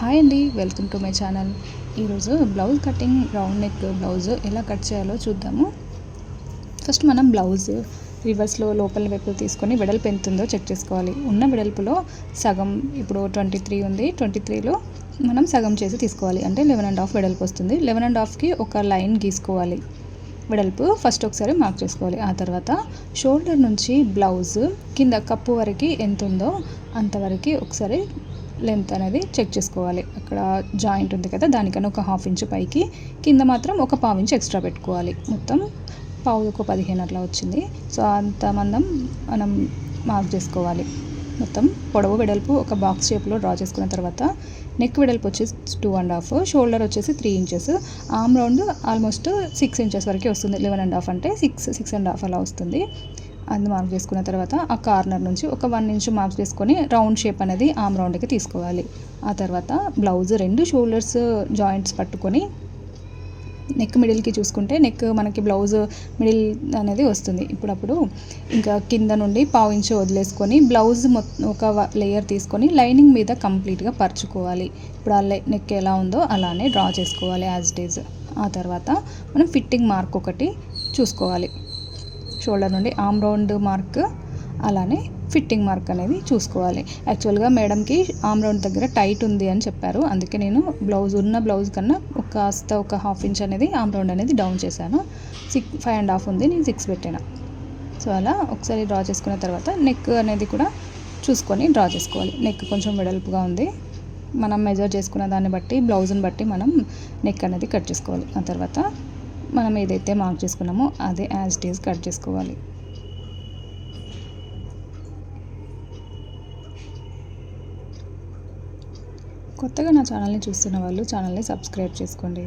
Hi అండి, welcome to my channel. ఈరోజు blouse cutting round neck blouse ఎలా cut చేయాలో చూద్దాము. ఫస్ట్ మనం బ్లౌజ్ రివర్స్లో లోపల వైపు తీసుకొని వెడల్పు ఎంత ఉందో చెక్ చేసుకోవాలి. ఉన్న వెడల్పులో సగం, ఇప్పుడు 23 ఉంది, 23లో మనం సగం చేసి తీసుకోవాలి. అంటే 11.5 వెడల్పు వస్తుంది. 11.5కి ఒక లైన్ గీసుకోవాలి. వెడల్పు ఫస్ట్ ఒకసారి మార్క్ చేసుకోవాలి. ఆ తర్వాత షోల్డర్ నుంచి బ్లౌజ్ కింద కప్పు వరకు ఎంత ఉందో అంతవరకు ఒకసారి లెంత్ అనేది చెక్ చేసుకోవాలి. అక్కడ జాయింట్ ఉంది కదా, దానికన్నా ఒక 1/2 ఇంచు పైకి, కింద మాత్రం ఒక 1/4 ఇంచు ఎక్స్ట్రా పెట్టుకోవాలి. మొత్తం ఒక 15 అట్లా వచ్చింది. సో అంత మందం మనం మార్క్ చేసుకోవాలి. మొత్తం పొడవు వెడల్పు ఒక బాక్స్ షేప్లో డ్రా చేసుకున్న తర్వాత నెక్ వెడల్పు వచ్చేసి 2.5, షోల్డర్ వచ్చేసి 3 inches, arm round almost 6 inches వరకు వస్తుంది. 11.5 అంటే 6.5 అలా వస్తుంది. అది మార్క్ చేసుకున్న తర్వాత ఆ కార్నర్ నుంచి ఒక 1 ఇంచు మార్క్ చేసుకొని రౌండ్ షేప్ అనేది ఆర్మ్ రౌండ్కి తీసుకోవాలి. ఆ తర్వాత బ్లౌజ్ 2 షోల్డర్స్ జాయింట్స్ పట్టుకొని నెక్ మిడిల్కి చూసుకుంటే నెక్ మనకి బ్లౌజ్ మిడిల్ అనేది వస్తుంది. ఇప్పుడప్పుడు ఇంకా కింద నుండి 1/4 ఇంచు వదిలేసుకొని బ్లౌజ్ ఒక లేయర్ తీసుకొని లైనింగ్ మీద కంప్లీట్గా పరుచుకోవాలి. ఇప్పుడు ఆ నెక్ ఎలా ఉందో అలానే డ్రా చేసుకోవాలి యాజ్ ఇట్ ఈజ్. ఆ తర్వాత మనం ఫిట్టింగ్ మార్క్ ఒకటి చూసుకోవాలి. షోల్డర్ నుండి ఆర్మ్ రౌండ్ మార్క్, అలానే ఫిట్టింగ్ మార్క్ అనేది చూసుకోవాలి. యాక్చువల్గా మేడంకి ఆర్మ్ రౌండ్ దగ్గర టైట్ ఉంది అని చెప్పారు. అందుకే నేను ఉన్న బ్లౌజ్ కన్నా ఒక 1/2 ఇంచ్ అనేది ఆర్మ్ రౌండ్ అనేది డౌన్ చేశాను. 5.5 ఉంది, నేను 6 పెట్టాను. సో అలా ఒకసారి డ్రా చేసుకున్న తర్వాత నెక్ అనేది కూడా చూసుకొని డ్రా చేసుకోవాలి. నెక్ కొంచెం వెడల్పుగా ఉంది, మనం మెజర్ చేసుకున్న దాన్ని బట్టి బ్లౌజ్ని బట్టి మనం నెక్ అనేది కట్ చేసుకోవాలి. ఆ తర్వాత మనం ఏదైతే మార్క్ చేసుకున్నామో అదే యాజ్ ఇట్ ఈజ్ కట్ చేసుకోవాలి. కొత్తగా నా ఛానల్ని చూస్తున్న వాళ్ళు ఛానల్ని సబ్స్క్రైబ్ చేసుకోండి.